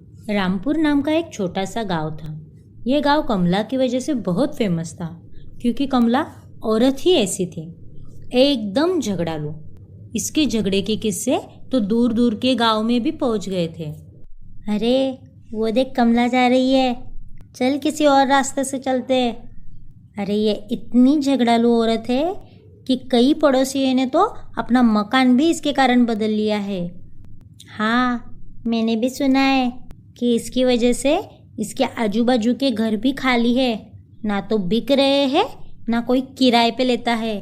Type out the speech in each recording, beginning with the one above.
रामपुर नाम का एक छोटा सा गांव था। यह गांव कमला की वजह से बहुत फेमस था, क्योंकि कमला औरत ही ऐसी थी, एकदम झगड़ालू। इसके झगड़े के किस्से तो दूर दूर के गांव में भी पहुंच गए थे। अरे वो देख, कमला जा रही है, चल किसी और रास्ते से चलते हैं। अरे ये इतनी झगड़ालू औरत है कि कई पड़ोसियों ने तो अपना मकान भी इसके कारण बदल लिया है। हाँ, मैंने भी सुना है कि इसकी वजह से इसके आजू बाजू के घर भी खाली है, ना तो बिक रहे हैं ना कोई किराए पे लेता है।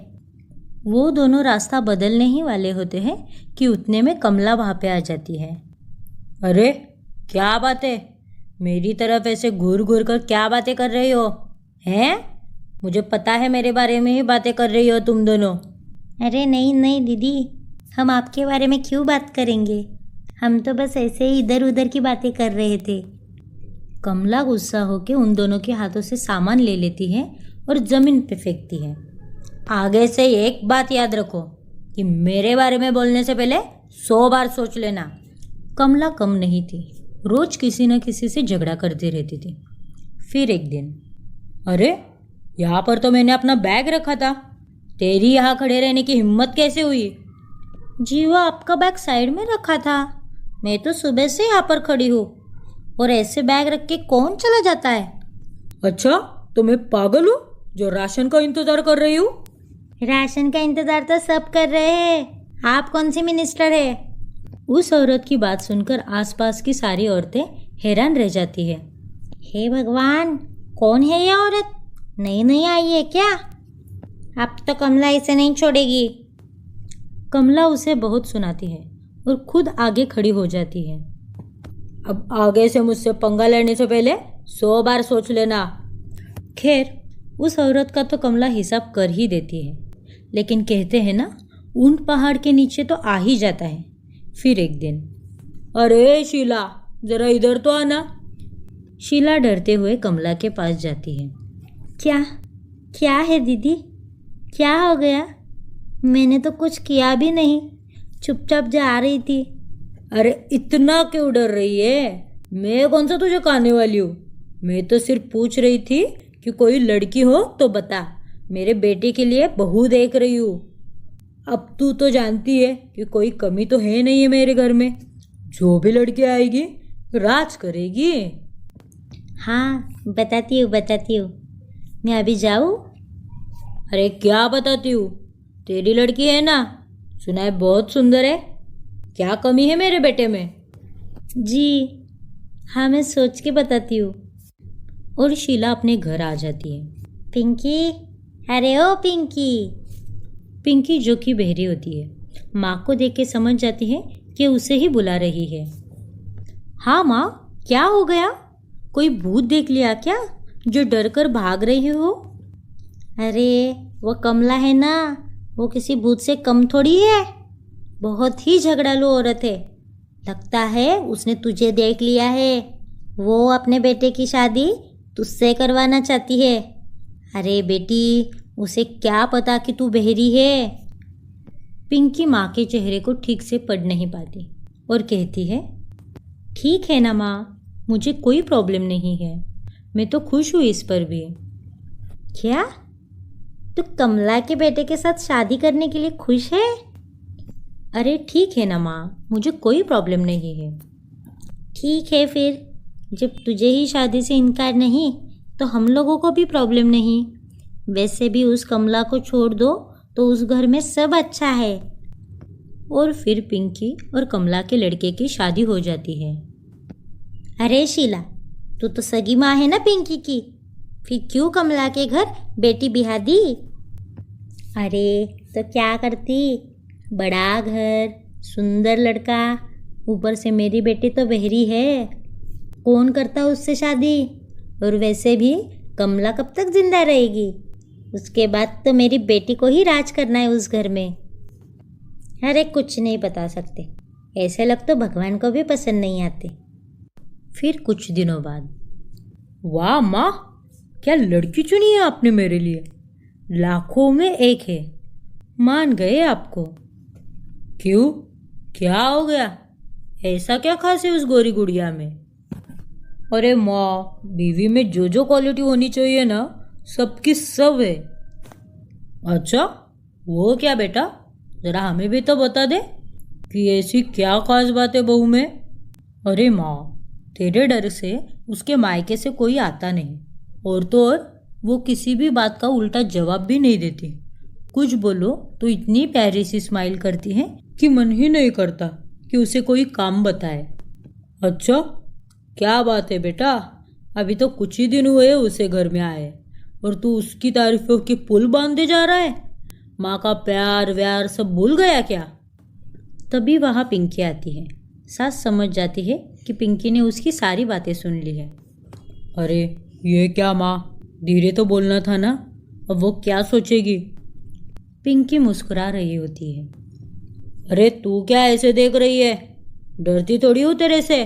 वो दोनों रास्ता बदलने ही वाले होते हैं कि उतने में कमला वहाँ पे आ जाती है। अरे क्या बात है, मेरी तरफ ऐसे घूर घूर कर क्या बातें कर रही हो हैं? मुझे पता है मेरे बारे में ही बातें कर रही हो तुम दोनों। अरे नहीं नहीं दीदी, हम आपके बारे में क्यों बात करेंगे, हम तो बस ऐसे ही इधर उधर की बातें कर रहे थे। कमला गुस्सा होकर उन दोनों के हाथों से सामान ले लेती है और ज़मीन पे फेंकती है। आगे से एक बात याद रखो कि मेरे बारे में बोलने से पहले 100 बार सोच लेना। कमला कम नहीं थी, रोज किसी न किसी से झगड़ा करती रहती थी। फिर एक दिन, अरे यहाँ पर तो मैंने अपना बैग रखा था, तेरी यहाँ खड़े रहने की हिम्मत कैसे हुई? जी वो आपका बैग साइड में रखा था, मैं तो सुबह से यहाँ पर खड़ी हूँ, और ऐसे बैग रख के कौन चला जाता है? अच्छा, तो मैं पागल हूँ जो राशन का इंतजार कर रही हूँ? राशन का इंतजार तो सब कर रहे हैं, आप कौन सी मिनिस्टर है? उस औरत की बात सुनकर आसपास की सारी औरतें हैरान रह जाती है। हे भगवान, कौन है यह औरत? नई नई आई है क्या? अब तो कमला इसे नहीं छोड़ेगी। कमला उसे बहुत सुनाती है और खुद आगे खड़ी हो जाती है। अब आगे से मुझसे पंगा लेने से पहले 100 बार सोच लेना। खैर, उस औरत का तो कमला हिसाब कर ही देती है, लेकिन कहते हैं ना, ऊंट पहाड़ के नीचे तो आ ही जाता है। फिर एक दिन, अरे शीला, जरा इधर तो आना। शीला डरते हुए कमला के पास जाती है। क्या क्या है दीदी, क्या हो गया? मैंने तो कुछ किया भी नहीं, चुपचाप जा रही थी। अरे इतना क्यों डर रही है? मैं कौन सा तुझे खाने वाली हूँ? मैं तो सिर्फ पूछ रही थी कि कोई लड़की हो तो बता, मेरे बेटे के लिए बहू देख रही हूँ। अब तू तो जानती है कि कोई कमी तो है नहीं है मेरे घर में, जो भी लड़की आएगी राज करेगी। हाँ बताती हूँ, मैं अभी जाऊँ? अरे क्या बताती हूँ, तेरी लड़की है ना, सुना है बहुत सुंदर है, क्या कमी है मेरे बेटे में? जी हाँ, मैं सोच के बताती हूँ। और शीला अपने घर आ जाती है। पिंकी, अरे ओ पिंकी। पिंकी, जो कि बहरी होती है, माँ को देख के समझ जाती है कि उसे ही बुला रही है। हाँ माँ, क्या हो गया? कोई भूत देख लिया क्या जो डर कर भाग रही हो? अरे वो कमला है ना, वो किसी भूत से कम थोड़ी है, बहुत ही झगड़ालू औरत है। लगता है उसने तुझे देख लिया है, वो अपने बेटे की शादी तुझसे करवाना चाहती है। अरे बेटी, उसे क्या पता कि तू बहरी है? पिंकी माँ के चेहरे को ठीक से पढ़ नहीं पाती और कहती है, ठीक है ना माँ, मुझे कोई प्रॉब्लम नहीं है, मैं तो खुश हूँ इस पर भी। क्या तू कमला के बेटे के साथ शादी करने के लिए खुश है? अरे ठीक है ना माँ, मुझे कोई प्रॉब्लम नहीं है। ठीक है फिर, जब तुझे ही शादी से इनकार नहीं तो हम लोगों को भी प्रॉब्लम नहीं। वैसे भी उस कमला को छोड़ दो तो उस घर में सब अच्छा है। और फिर पिंकी और कमला के लड़के की शादी हो जाती है। अरे शीला, तू तो सगी माँ है ना पिंकी की, फिर क्यों कमला के घर बेटी बिहा दी? अरे तो क्या करती, बड़ा घर, सुंदर लड़का, ऊपर से मेरी बेटी तो बहरी है, कौन करता उससे शादी? और वैसे भी कमला कब तक जिंदा रहेगी? उसके बाद तो मेरी बेटी को ही राज करना है उस घर में। अरे कुछ नहीं बता सकते, ऐसे लोग तो भगवान को भी पसंद नहीं आते। फिर कुछ दिनों बाद, वाह माँ, क्या लड़की चुनी है आपने मेरे लिए, लाखों में एक है, मान गए आपको। क्यों, क्या हो गया? ऐसा क्या खास है उस गोरी गुड़िया में? अरे माँ, बीवी में जो जो क्वालिटी होनी चाहिए ना, सबकी सब है। अच्छा, वो क्या बेटा? जरा हमें भी तो बता दे कि ऐसी क्या खास बात है बहू में। अरे माँ, तेरे डर से उसके मायके से कोई आता नहीं, और तो और वो किसी भी बात का उल्टा जवाब भी नहीं देती। कुछ बोलो तो इतनी प्यारी सी स्माइल करती है कि मन ही नहीं करता कि उसे कोई काम बताए। अच्छा, क्या बात है बेटा? अभी तो कुछ ही दिन हुए उसे घर में आए और तू उसकी तारीफों के पुल बांधे जा रहा है। माँ का प्यार व्यार सब भूल गया क्या? तभी वहाँ पिंकी आती है। सास समझ जाती है कि पिंकी ने उसकी सारी बातें सुन ली है। अरे ये क्या माँ, धीरे तो बोलना था ना, अब वो क्या सोचेगी? पिंकी मुस्कुरा रही होती है। अरे तू क्या ऐसे देख रही है? डरती थोड़ी हूँ तेरे से।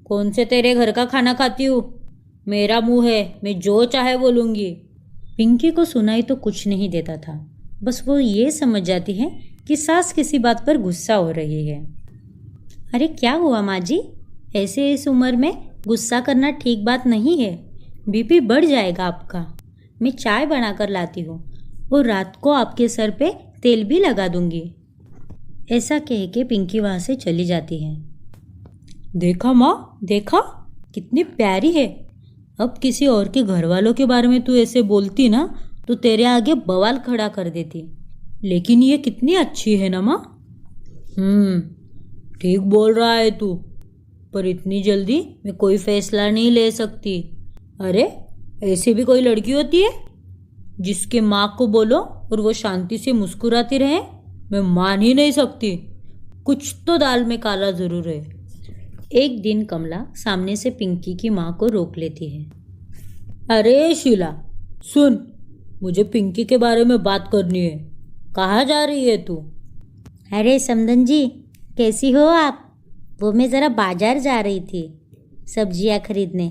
कौन से तेरे घर का खाना खाती हूँ? मेरा मुंह है, मैं जो चाहे बोलूँगी। पिंकी को सुनाई तो कुछ नहीं देता था, बस वो ये समझ जाती है कि सास किसी बात पर गुस्सा हो रही है। अरे क्या हुआ माँ जी? ऐसे इस उम्र में गुस्सा करना ठीक बात नहीं है, बीपी बढ़ जाएगा आपका। मैं चाय बनाकर लाती हूँ और रात को आपके सर पे तेल भी लगा दूंगी। ऐसा कह के पिंकी वहाँ से चली जाती है। देखा माँ, देखा कितनी प्यारी है। अब किसी और के घर वालों के बारे में तू ऐसे बोलती ना तो तेरे आगे बवाल खड़ा कर देती, लेकिन ये कितनी अच्छी है ना माँ। ठीक बोल रहा है तू, पर इतनी जल्दी मैं कोई फैसला नहीं ले सकती। अरे ऐसी भी कोई लड़की होती है जिसके माँ को बोलो और वो शांति से मुस्कुराती रहे? मैं मान ही नहीं सकती। कुछ तो दाल में काला जरूर है। एक दिन कमला सामने से पिंकी की माँ को रोक लेती है। अरे शीला सुन, मुझे पिंकी के बारे में बात करनी है। कहाँ जा रही है तू? अरे समधन जी, कैसी हो आप? वो मैं ज़रा बाजार जा रही थी सब्जियाँ खरीदने,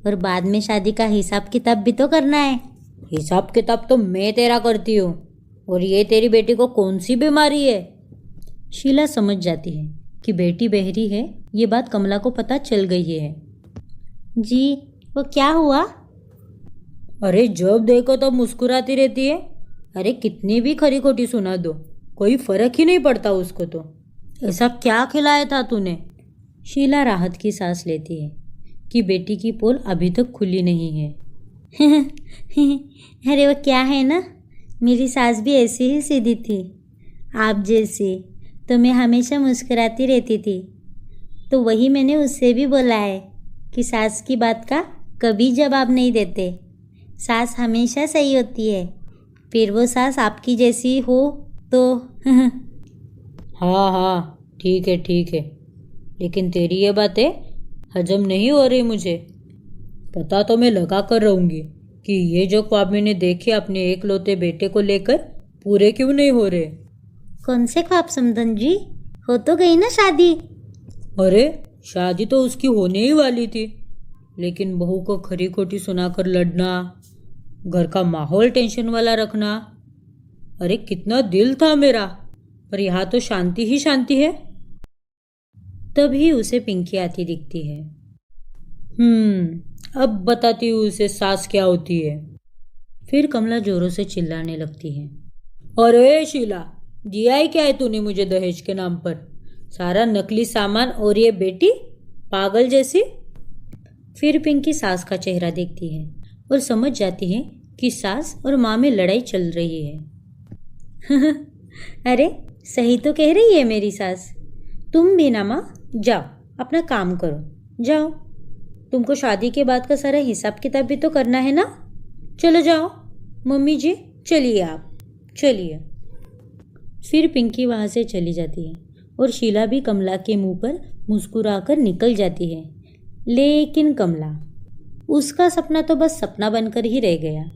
और बाद में शादी का हिसाब किताब भी तो करना है। हिसाब किताब तो मैं तेरा करती हूँ, और ये तेरी बेटी को कौन सी बीमारी है? शीला समझ जाती है कि बेटी बहरी है। ये बात कमला को पता चल गई है। जी, वो क्या हुआ? अरे जब देखो तब मुस्कुराती रहती है। अरे कितनी भी खरी खोटी सुना दो, कोई फर्क ही नहीं पड़ता उसको तो। ऐसा क्या खिलाया था तूने? शीला राहत की सांस लेती है कि बेटी की पोल अभी तक खुली नहीं है। अरे वो क्या है ना, मेरी सास भी ऐसी ही सीधी थी आप जैसी, तो मैं हमेशा मुस्कुराती रहती थी। तो वही मैंने उससे भी बोला है कि सास की बात का कभी जवाब नहीं देते, सास हमेशा सही होती है। फिर वो सास आपकी जैसी हो तो हाँ हाँ ठीक है, लेकिन तेरी ये बातें हजम नहीं हो रही मुझे। पता तो मैं लगा कर रहूँगी कि ये जो ख्वाब मैंने देखे अपने एकलौते बेटे को लेकर पूरे क्यों नहीं हो रहे। कौन से ख्वाब समधन जी? हो तो गई ना शादी। अरे शादी तो उसकी होने ही वाली थी, लेकिन बहू को खरी खोटी सुनाकर लड़ना, घर का माहौल टेंशन वाला रखना। अरे कितना दिल था मेरा, पर यहाँ तो शांति ही शांति है। तभी उसे पिंकी आती दिखती है। अब बताती हूँ उसे सास क्या होती है। फिर कमला जोरों से चिल्लाने लगती है। अरे शीला, दिया ही क्या है तूने मुझे दहेज के नाम पर? सारा नकली सामान और ये बेटी पागल जैसी। फिर पिंकी सास का चेहरा देखती है और समझ जाती है कि सास और माँ में लड़ाई चल रही है। अरे सही तो कह रही है मेरी सास। तुम भी ना माँ, जाओ अपना काम करो, जाओ। तुमको शादी के बाद का सारा हिसाब किताब भी तो करना है ना। चलो जाओ मम्मी जी, चलिए आप चलिए। फिर पिंकी वहाँ से चली जाती है और शीला भी कमला के मुंह पर मुस्कुराकर निकल जाती है। लेकिन कमला, उसका सपना तो बस सपना बनकर ही रह गया।